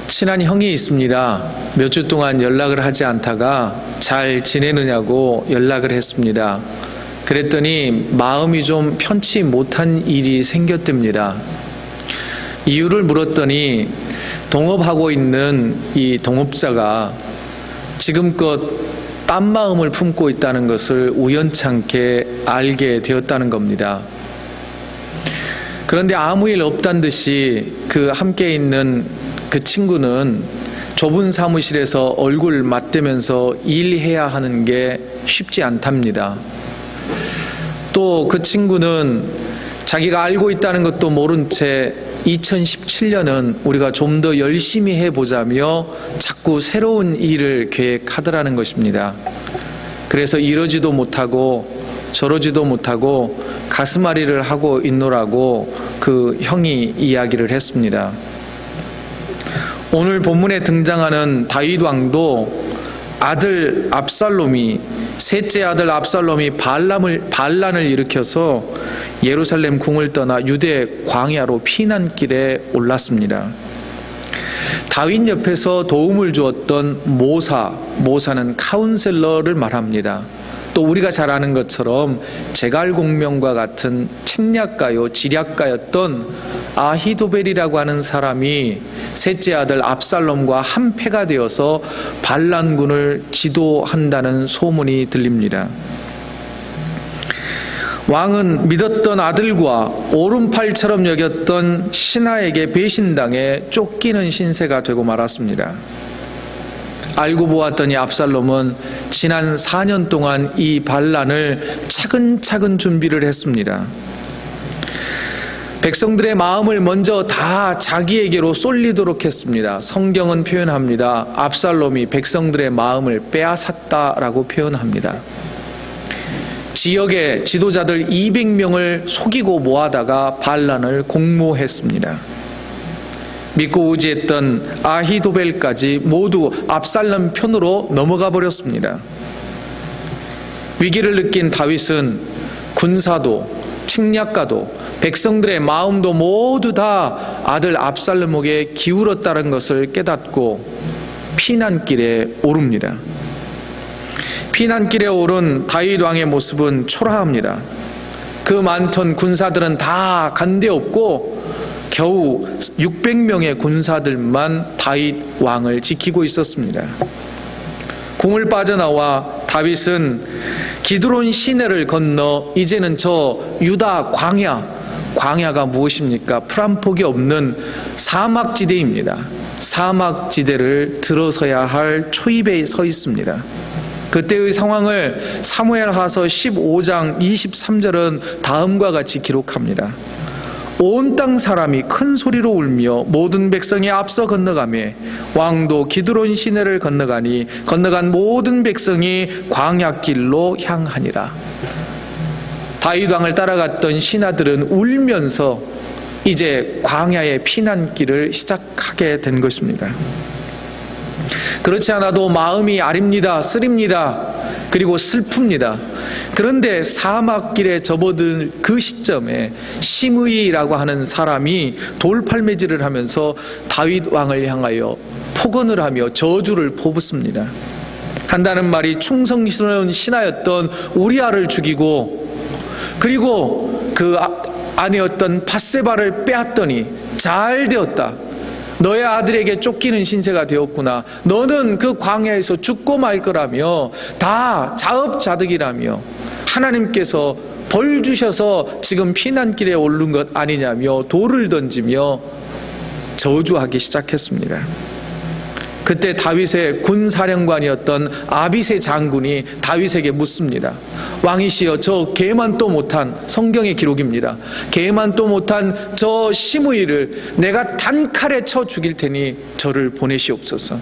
친한 형이 있습니다. 몇 주 동안 연락을 하지 않다가 잘 지내느냐고 연락을 했습니다. 그랬더니 마음이 좀 편치 못한 일이 생겼답니다. 이유를 물었더니 동업하고 있는 이 동업자가 지금껏 딴 마음을 품고 있다는 것을 우연찮게 알게 되었다는 겁니다. 그런데 아무 일 없단 듯이 그 함께 있는 그 친구는 좁은 사무실에서 얼굴 맞대면서 일해야 하는 게 쉽지 않답니다. 또 그 친구는 자기가 알고 있다는 것도 모른 채 2017년은 우리가 좀 더 열심히 해보자며 자꾸 새로운 일을 계획하더라는 것입니다. 그래서 이러지도 못하고 저러지도 못하고 가슴앓이를 하고 있노라고 그 형이 이야기를 했습니다. 오늘 본문에 등장하는 다윗 왕도 아들 압살롬이 셋째 아들 압살롬이 반란을 일으켜서 예루살렘 궁을 떠나 유대 광야로 피난길에 올랐습니다. 다윗 옆에서 도움을 주었던 모사는 카운셀러를 말합니다. 또 우리가 잘 아는 것처럼 제갈공명과 같은 책략가요 지략가였던 아히도벨이라고 하는 사람이 셋째 아들 압살롬과 한패가 되어서 반란군을 지도한다는 소문이 들립니다. 왕은 믿었던 아들과 오른팔처럼 여겼던 신하에게 배신당해 쫓기는 신세가 되고 말았습니다. 알고 보았더니 압살롬은 지난 4년 동안 이 반란을 차근차근 준비를 했습니다. 백성들의 마음을 먼저 다 자기에게로 쏠리도록 했습니다. 성경은 표현합니다. 압살롬이 백성들의 마음을 빼앗았다라고 표현합니다. 지역의 지도자들 200명을 속이고 모아다가 반란을 공모했습니다. 믿고 의지했던 아히도벨까지 모두 압살롬 편으로 넘어가 버렸습니다. 위기를 느낀 다윗은 군사도 책략가도 백성들의 마음도 모두 다 아들 압살롬에게 기울었다는 것을 깨닫고 피난길에 오릅니다. 피난길에 오른 다윗 왕의 모습은 초라합니다. 그 많던 군사들은 다 간데 없고 겨우 600명의 군사들만 다윗 왕을 지키고 있었습니다. 궁을 빠져나와 다윗은 기드론 시내를 건너 이제는 저 유다 광야가 무엇입니까? 풀 한 폭이 없는 사막지대입니다. 사막지대를 들어서야 할 초입에 서 있습니다. 그때의 상황을 사무엘하서 15장 23절은 다음과 같이 기록합니다. 온 땅 사람이 큰 소리로 울며 모든 백성이 앞서 건너가며 왕도 기드론 시내를 건너간 모든 백성이 광야길로 향하니라. 다윗 왕을 따라갔던 신하들은 울면서 이제 광야의 피난길을 시작하게 된 것입니다. 그렇지 않아도 마음이 아립니다. 쓰립니다. 그리고 슬픕니다. 그런데 사막길에 접어든 그 시점에 시므이라고 하는 사람이 돌팔매질을 하면서 다윗 왕을 향하여 폭언을 하며 저주를 퍼붓습니다. 한다는 말이 충성스러운 신하였던 우리아를 죽이고 그리고 그 아내였던 밧세바를 빼앗더니 잘 되었다. 너의 아들에게 쫓기는 신세가 되었구나. 너는 그 광야에서 죽고 말 거라며 다 자업자득이라며 하나님께서 벌 주셔서 지금 피난길에 오른 것 아니냐며 돌을 던지며 저주하기 시작했습니다. 그때 다윗의 군사령관이었던 아비새 장군이 다윗에게 묻습니다. 왕이시여, 저 개만도 못한, 성경의 기록입니다. 개만도 못한 저 시므이를 내가 단칼에 쳐 죽일 테니 저를 보내시옵소서.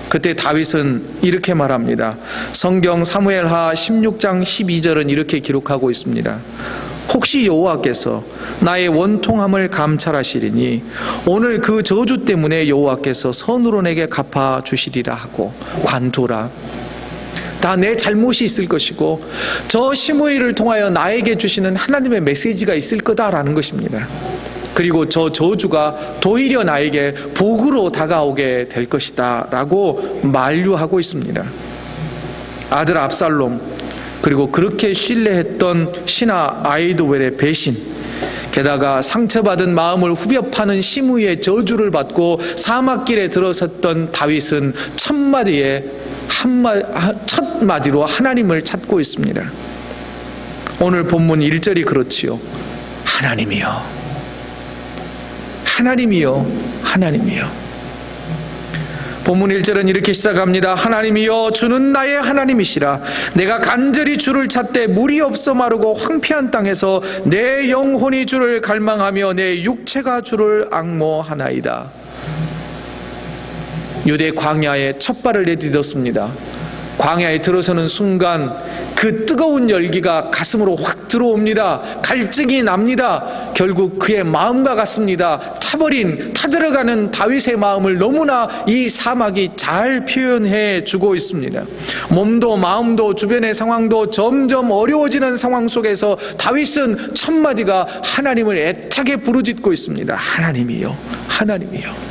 그때 다윗은 이렇게 말합니다. 성경 사무엘하 16장 12절은 이렇게 기록하고 있습니다. 혹시 여호와께서 나의 원통함을 감찰하시리니 오늘 그 저주 때문에 여호와께서 선으로 내게 갚아주시리라 하고 관두라. 다 내 잘못이 있을 것이고 저 시므이를 통하여 나에게 주시는 하나님의 메시지가 있을 거다라는 것입니다. 그리고 저 저주가 도리어 나에게 복으로 다가오게 될 것이다 라고 만류하고 있습니다. 아들 압살롬, 그리고 그렇게 신뢰했던 신하 아히도벨의 배신, 게다가 상처받은 마음을 후벼 파는 시므이의 저주를 받고 사막길에 들어섰던 다윗은 첫 마디로 하나님을 찾고 있습니다. 오늘 본문 1절이 그렇지요. 하나님이여, 하나님이여, 하나님이여. 본문 1절은 이렇게 시작합니다. 하나님이여, 주는 나의 하나님이시라. 내가 간절히 주를 찾되 물이 없어 마르고 황폐한 땅에서 내 영혼이 주를 갈망하며 내 육체가 주를 앙모하나이다. 유대 광야에 첫 발을 내디뎠습니다. 광야에 들어서는 순간 그 뜨거운 열기가 가슴으로 확 들어옵니다. 갈증이 납니다. 결국 그의 마음과 같습니다. 타들어가는 다윗의 마음을 너무나 이 사막이 잘 표현해 주고 있습니다. 몸도 마음도 주변의 상황도 점점 어려워지는 상황 속에서 다윗은 첫 마디가 하나님을 애타게 부르짖고 있습니다. 하나님이여, 하나님이여.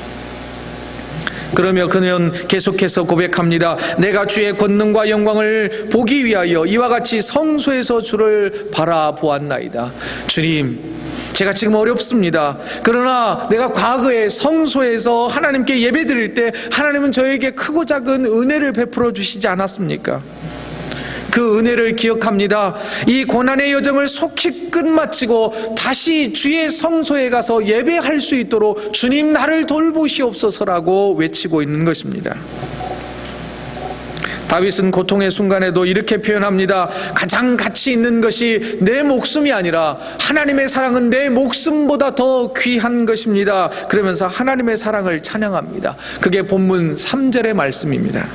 그러며 그는 계속해서 고백합니다. 내가 주의 권능과 영광을 보기 위하여 이와 같이 성소에서 주를 바라보았나이다. 주님, 제가 지금 어렵습니다. 그러나 내가 과거에 성소에서 하나님께 예배드릴 때 하나님은 저에게 크고 작은 은혜를 베풀어 주시지 않았습니까? 그 은혜를 기억합니다. 이 고난의 여정을 속히 끝마치고 다시 주의 성소에 가서 예배할 수 있도록 주님 나를 돌보시옵소서라고 외치고 있는 것입니다. 다윗은 고통의 순간에도 이렇게 표현합니다. 가장 가치 있는 것이 내 목숨이 아니라 하나님의 사랑은 내 목숨보다 더 귀한 것입니다. 그러면서 하나님의 사랑을 찬양합니다. 그게 본문 3절의 말씀입니다.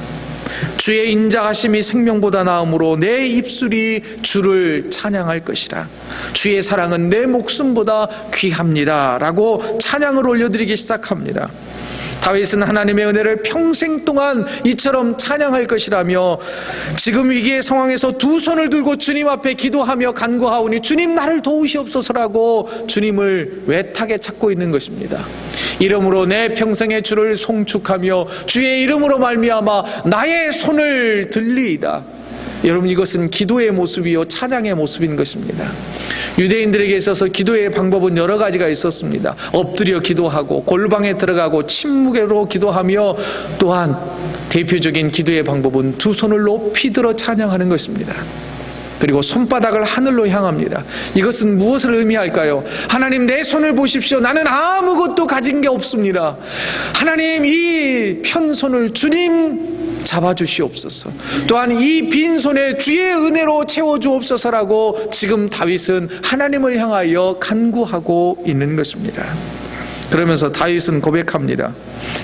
주의 인자하심이 생명보다 나음으로 내 입술이 주를 찬양할 것이라. 주의 사랑은 내 목숨보다 귀합니다 라고 찬양을 올려드리기 시작합니다. 다윗은 하나님의 은혜를 평생 동안 이처럼 찬양할 것이라며 지금 위기의 상황에서 두 손을 들고 주님 앞에 기도하며 간구하오니 주님 나를 도우시옵소서라고 주님을 외타게 찾고 있는 것입니다. 이름으로 내 평생의 주를 송축하며 주의 이름으로 말미암아 나의 손을 들리이다. 여러분, 이것은 기도의 모습이요 찬양의 모습인 것입니다. 유대인들에게 있어서 기도의 방법은 여러 가지가 있었습니다. 엎드려 기도하고 골방에 들어가고 침묵으로 기도하며, 또한 대표적인 기도의 방법은 두 손을 높이 들어 찬양하는 것입니다. 그리고 손바닥을 하늘로 향합니다. 이것은 무엇을 의미할까요? 하나님, 내 손을 보십시오. 나는 아무것도 가진 게 없습니다. 하나님, 이 편손을 주님 잡아주시옵소서. 또한 이 빈손에 주의 은혜로 채워주옵소서라고 지금 다윗은 하나님을 향하여 간구하고 있는 것입니다. 그러면서 다윗은 고백합니다.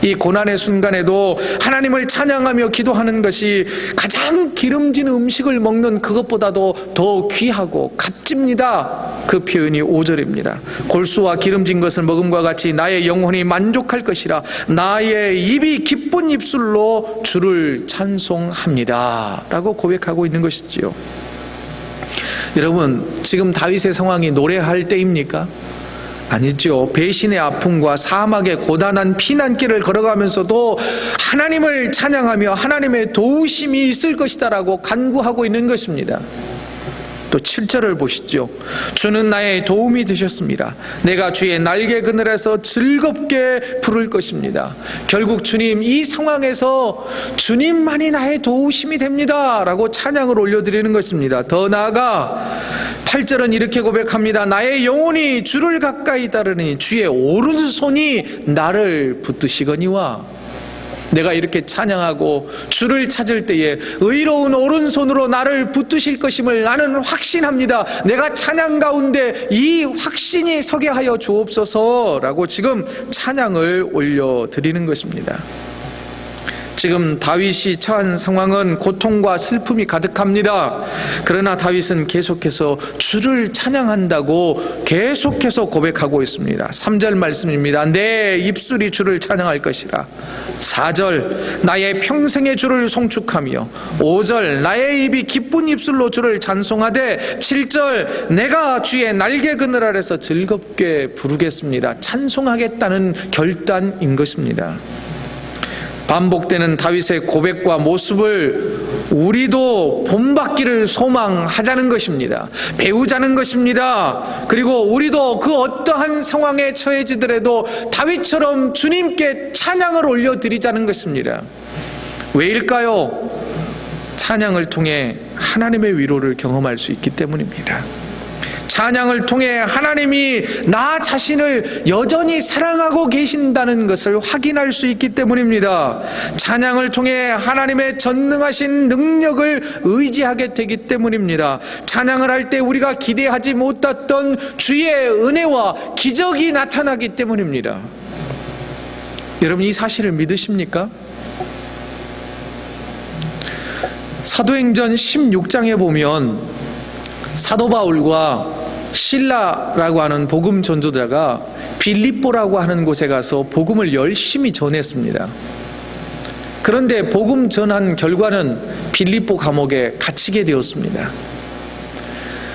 이 고난의 순간에도 하나님을 찬양하며 기도하는 것이 가장 기름진 음식을 먹는 그것보다도 더 귀하고 값집니다. 그 표현이 5절입니다. 골수와 기름진 것을 먹음과 같이 나의 영혼이 만족할 것이라. 나의 입이 기쁜 입술로 주를 찬송합니다 라고 고백하고 있는 것이지요. 여러분, 지금 다윗의 상황이 노래할 때입니까? 아니죠. 배신의 아픔과 사막의 고단한 피난길을 걸어가면서도 하나님을 찬양하며 하나님의 도우심이 있을 것이다 라고 간구하고 있는 것입니다. 또 7절을 보시죠. 주는 나의 도움이 되셨습니다. 내가 주의 날개 그늘에서 즐겁게 부를 것입니다. 결국 주님, 이 상황에서 주님만이 나의 도우심이 됩니다 라고 찬양을 올려드리는 것입니다. 더 나아가 8절은 이렇게 고백합니다. 나의 영혼이 주를 가까이 따르니 주의 오른손이 나를 붙드시거니와. 내가 이렇게 찬양하고 주를 찾을 때에 의로운 오른손으로 나를 붙드실 것임을 나는 확신합니다. 내가 찬양 가운데 이 확신이 서게 하여 주옵소서라고 지금 찬양을 올려드리는 것입니다. 지금 다윗이 처한 상황은 고통과 슬픔이 가득합니다. 그러나 다윗은 계속해서 주를 찬양한다고 계속해서 고백하고 있습니다. 3절 말씀입니다. 내 입술이 주를 찬양할 것이라. 4절 나의 평생의 주를 송축하며, 5절 나의 입이 기쁜 입술로 주를 찬송하되, 7절 내가 주의 날개 그늘 아래서 즐겁게 부르겠습니다. 찬송하겠다는 결단인 것입니다. 반복되는 다윗의 고백과 모습을 우리도 본받기를 소망하자는 것입니다. 배우자는 것입니다. 그리고 우리도 그 어떠한 상황에 처해지더라도 다윗처럼 주님께 찬양을 올려드리자는 것입니다. 왜일까요? 찬양을 통해 하나님의 위로를 경험할 수 있기 때문입니다. 찬양을 통해 하나님이 나 자신을 여전히 사랑하고 계신다는 것을 확인할 수 있기 때문입니다. 찬양을 통해 하나님의 전능하신 능력을 의지하게 되기 때문입니다. 찬양을 할 때 우리가 기대하지 못했던 주의 은혜와 기적이 나타나기 때문입니다. 여러분, 이 사실을 믿으십니까? 사도행전 16장에 보면 사도 바울과 실라라고 하는 복음 전도자가 빌립보라고 하는 곳에 가서 복음을 열심히 전했습니다. 그런데 복음 전한 결과는 빌립보 감옥에 갇히게 되었습니다.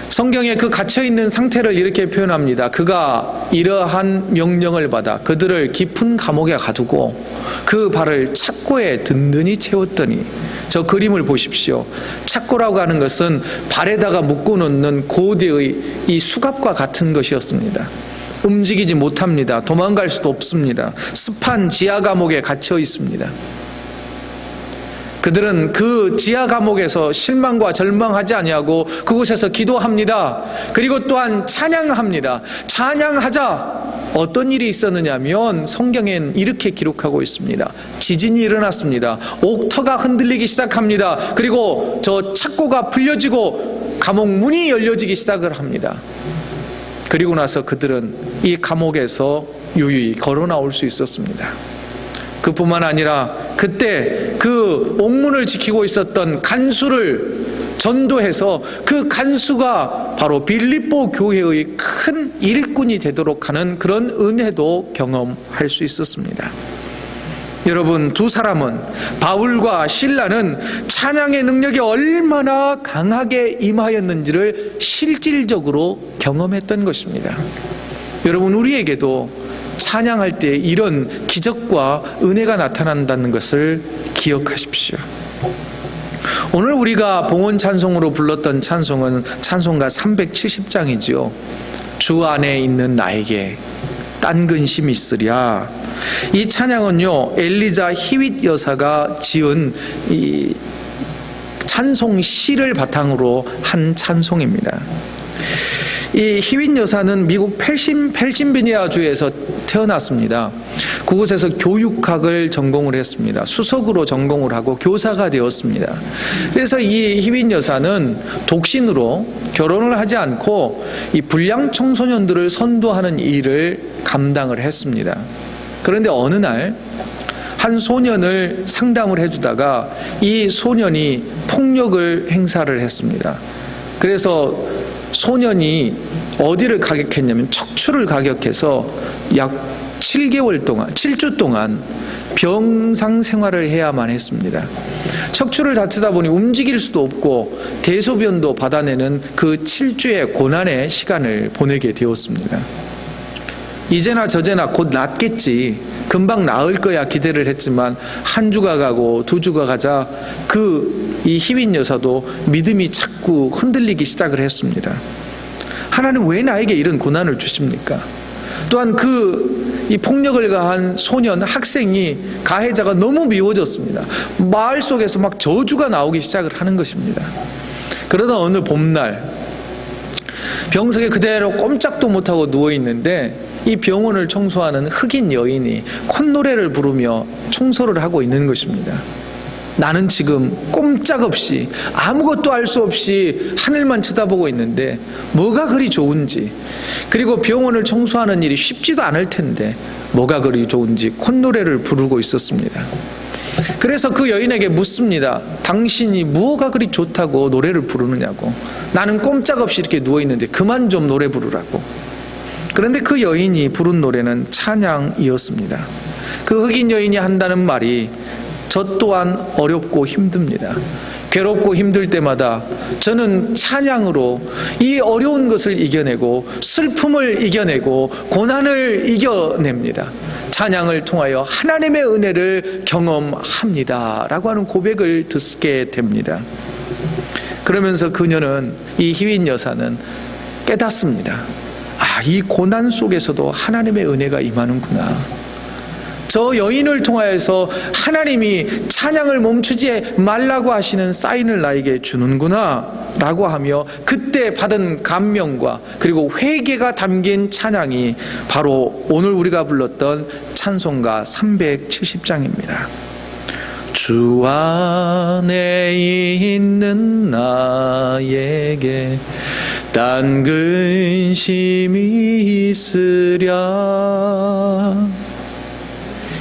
성경에 그 갇혀있는 상태를 이렇게 표현합니다. 그가 이러한 명령을 받아 그들을 깊은 감옥에 가두고 그 발을 착고에 든든히 채웠더니, 저 그림을 보십시오. 착고라고 하는 것은 발에다가 묶어놓는 고대의 이 수갑과 같은 것이었습니다. 움직이지 못합니다. 도망갈 수도 없습니다. 습한 지하 감옥에 갇혀 있습니다. 그들은 그 지하 감옥에서 실망과 절망하지 아니하고 그곳에서 기도합니다. 그리고 또한 찬양합니다. 찬양하자. 어떤 일이 있었느냐면 성경엔 이렇게 기록하고 있습니다. 지진이 일어났습니다. 옥터가 흔들리기 시작합니다. 그리고 저 착고가 풀려지고 감옥 문이 열려지기 시작을 합니다. 그리고 나서 그들은 이 감옥에서 유유히 걸어 나올 수 있었습니다. 그뿐만 아니라 그때 그 옥문을 지키고 있었던 간수를 전도해서 그 간수가 바로 빌립보 교회의 큰 일꾼이 되도록 하는 그런 은혜도 경험할 수 있었습니다. 여러분, 두 사람은, 바울과 실라는 찬양의 능력이 얼마나 강하게 임하였는지를 실질적으로 경험했던 것입니다. 여러분, 우리에게도 찬양할 때 이런 기적과 은혜가 나타난다는 것을 기억하십시오. 오늘 우리가 봉헌 찬송으로 불렀던 찬송은 찬송가 370장이지요. 주 안에 있는 나에게 딴 근심이 있으랴. 이 찬양은요, 엘리자 히윗 여사가 지은 이 찬송 시를 바탕으로 한 찬송입니다. 이 히윗 여사는 미국 펜실베니아주에서 태어났습니다. 그곳에서 교육학을 전공을 했습니다. 수석으로 전공을 하고 교사가 되었습니다. 그래서 이 히윗 여사는 독신으로 결혼을 하지 않고 이 불량 청소년들을 선도하는 일을 감당을 했습니다. 그런데 어느 날 한 소년을 상담을 해주다가 이 소년이 폭력을 행사를 했습니다. 그래서 소년이 어디를 가격했냐면 척추를 가격해서 약 7주 동안 병상 생활을 해야만 했습니다. 척추를 다치다 보니 움직일 수도 없고 대소변도 받아내는 그 7주의 고난의 시간을 보내게 되었습니다. 이제나 저제나 곧 낫겠지, 금방 나을 거야 기대를 했지만 한 주가 가고 두 주가 가자 이 히윗 여사도 믿음이 자꾸 흔들리기 시작을 했습니다. 하나님, 왜 나에게 이런 고난을 주십니까? 또한 이 폭력을 가한 소년, 학생이, 가해자가 너무 미워졌습니다. 마을 속에서 막 저주가 나오기 시작을 하는 것입니다. 그러다 어느 봄날 병석에 그대로 꼼짝도 못하고 누워있는데 이 병원을 청소하는 흑인 여인이 콧노래를 부르며 청소를 하고 있는 것입니다. 나는 지금 꼼짝없이 아무것도 알 수 없이 하늘만 쳐다보고 있는데 뭐가 그리 좋은지, 그리고 병원을 청소하는 일이 쉽지도 않을 텐데 뭐가 그리 좋은지 콧노래를 부르고 있었습니다. 그래서 그 여인에게 묻습니다. 당신이 무엇가 그리 좋다고 노래를 부르느냐고. 나는 꼼짝없이 이렇게 누워있는데 그만 좀 노래 부르라고. 그런데 그 여인이 부른 노래는 찬양이었습니다. 그 흑인 여인이 한다는 말이 저 또한 어렵고 힘듭니다. 괴롭고 힘들 때마다 저는 찬양으로 이 어려운 것을 이겨내고 슬픔을 이겨내고 고난을 이겨냅니다. 찬양을 통하여 하나님의 은혜를 경험합니다 라고 하는 고백을 듣게 됩니다. 그러면서 그녀는, 이 희윈 여사는 깨닫습니다. 아, 이 고난 속에서도 하나님의 은혜가 임하는구나. 저 여인을 통하여서 하나님이 찬양을 멈추지 말라고 하시는 사인을 나에게 주는구나 라고 하며 그때 받은 감명과 그리고 회개가 담긴 찬양이 바로 오늘 우리가 불렀던 찬송가 370장입니다. 주 안에 있는 나에게 딴 근심이 있으랴.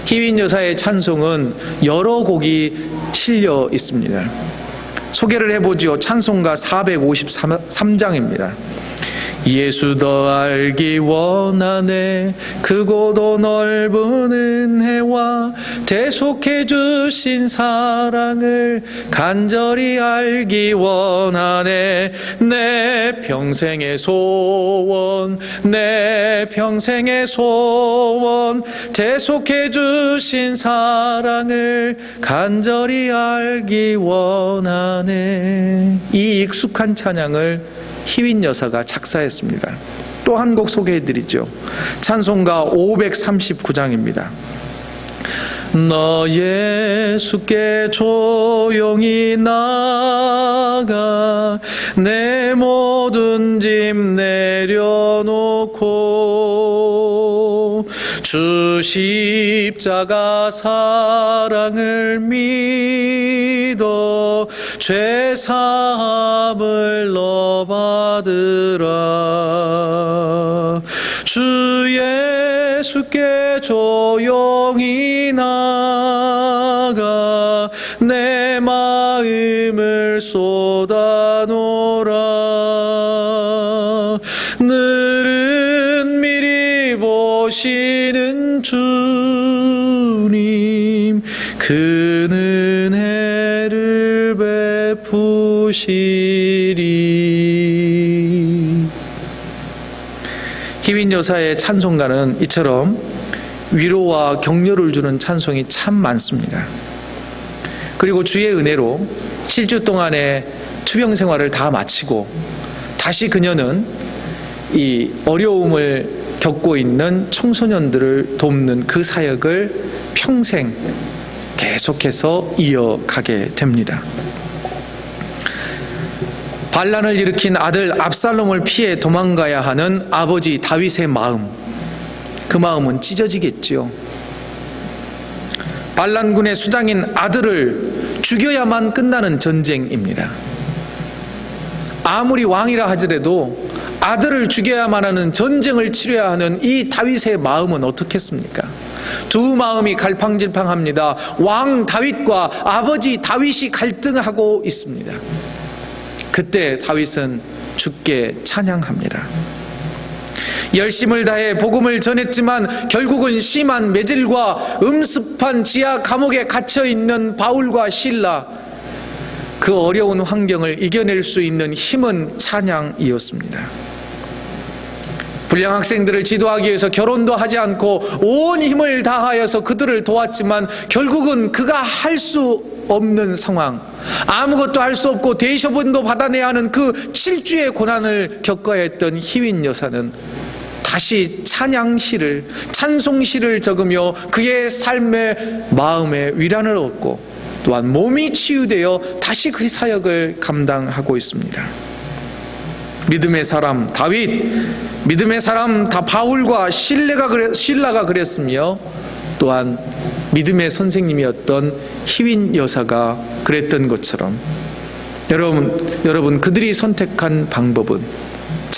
희윈 여사의 찬송은 여러 곡이 실려 있습니다. 소개를 해보죠. 찬송가 453장입니다. 예수 더 알기 원하네. 크고도 넓은 은혜와 대속해 주신 사랑을 간절히 알기 원하네. 내 평생의 소원, 내 평생의 소원, 대속해 주신 사랑을 간절히 알기 원하네. 이 익숙한 찬양을 희윈 여사가 작사했습니다. 또 한 곡 소개해드리죠. 찬송가 539장입니다. 너 예수께 조용히 나가 내 모든 짐 내려놓고 주 십자가 사랑을 믿어 죄 사함을 너 받으라. 주 예수께 조용히 나가 내 마음을 쏟아놓으라. 늘은 미리 보시는 주님 그 은혜를 베푸시리. 희윈 여사의 찬송가는 이처럼 위로와 격려를 주는 찬송이 참 많습니다. 그리고 주의 은혜로 7주 동안의 투병 생활을 다 마치고 다시 그녀는 이 어려움을 겪고 있는 청소년들을 돕는 그 사역을 평생 계속해서 이어가게 됩니다. 반란을 일으킨 아들 압살롬을 피해 도망가야 하는 아버지 다윗의 마음, 그 마음은 찢어지겠지요. 반란군의 수장인 아들을 죽여야만 끝나는 전쟁입니다. 아무리 왕이라 하더라도 아들을 죽여야만 하는 전쟁을 치러야 하는 이 다윗의 마음은 어떻겠습니까? 두 마음이 갈팡질팡합니다. 왕 다윗과 아버지 다윗이 갈등하고 있습니다. 그때 다윗은 주께 찬양합니다. 열심을 다해 복음을 전했지만 결국은 심한 매질과 음습한 지하 감옥에 갇혀있는 바울과 실라, 그 어려운 환경을 이겨낼 수 있는 힘은 찬양이었습니다. 불량 학생들을 지도하기 위해서 결혼도 하지 않고 온 힘을 다하여서 그들을 도왔지만 결국은 그가 할 수 없는 상황, 아무것도 할 수 없고 대処분도 받아내야 하는 그 7주의 고난을 겪어야 했던 희윈 여사는 다시 찬양시를, 찬송시를 적으며 그의 삶의 마음에 위안을 얻고 또한 몸이 치유되어 다시 그 사역을 감당하고 있습니다. 믿음의 사람 다윗, 믿음의 사람 다 바울과 실라가 그랬으며 또한 믿음의 선생님이었던 희윈 여사가 그랬던 것처럼 여러분 그들이 선택한 방법은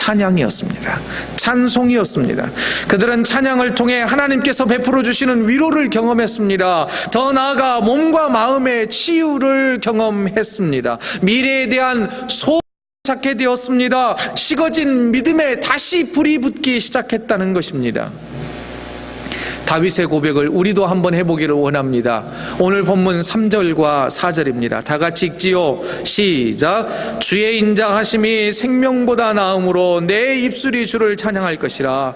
찬양이었습니다. 찬송이었습니다. 그들은 찬양을 통해 하나님께서 베풀어 주시는 위로를 경험했습니다. 더 나아가 몸과 마음의 치유를 경험했습니다. 미래에 대한 소망을 찾게 되었습니다. 식어진 믿음에 다시 불이 붙기 시작했다는 것입니다. 다윗의 고백을 우리도 한번 해보기를 원합니다. 오늘 본문 3절과 4절입니다. 다 같이 읽지요. 시작. 주의 인자하심이 생명보다 나음으로 내 입술이 주를 찬양할 것이라.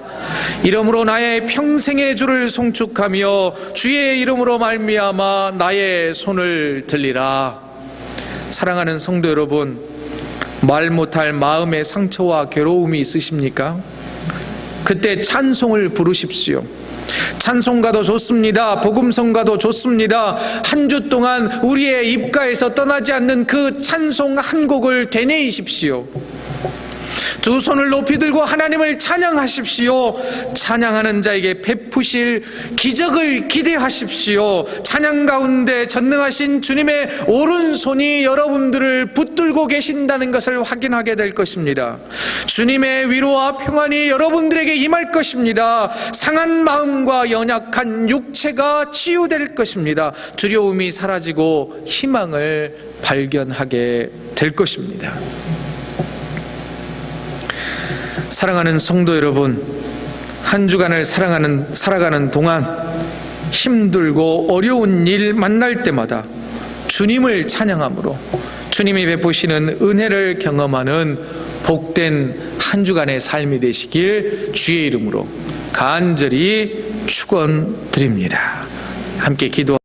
이러므로 나의 평생의 주를 송축하며 주의 이름으로 말미암아 나의 손을 들리라. 사랑하는 성도 여러분, 말 못할 마음의 상처와 괴로움이 있으십니까? 그때 찬송을 부르십시오. 찬송가도 좋습니다. 복음성가도 좋습니다. 한 주 동안 우리의 입가에서 떠나지 않는 그 찬송 한 곡을 되뇌이십시오. 두 손을 높이 들고 하나님을 찬양하십시오. 찬양하는 자에게 베푸실 기적을 기대하십시오. 찬양 가운데 전능하신 주님의 오른손이 여러분들을 붙들고 계신다는 것을 확인하게 될 것입니다. 주님의 위로와 평안이 여러분들에게 임할 것입니다. 상한 마음과 연약한 육체가 치유될 것입니다. 두려움이 사라지고 희망을 발견하게 될 것입니다. 사랑하는 성도 여러분, 한 주간을 살아가는 동안 힘들고 어려운 일 만날 때마다 주님을 찬양함으로 주님이 베푸시는 은혜를 경험하는 복된 한 주간의 삶이 되시길 주의 이름으로 간절히 축원드립니다. 함께 기도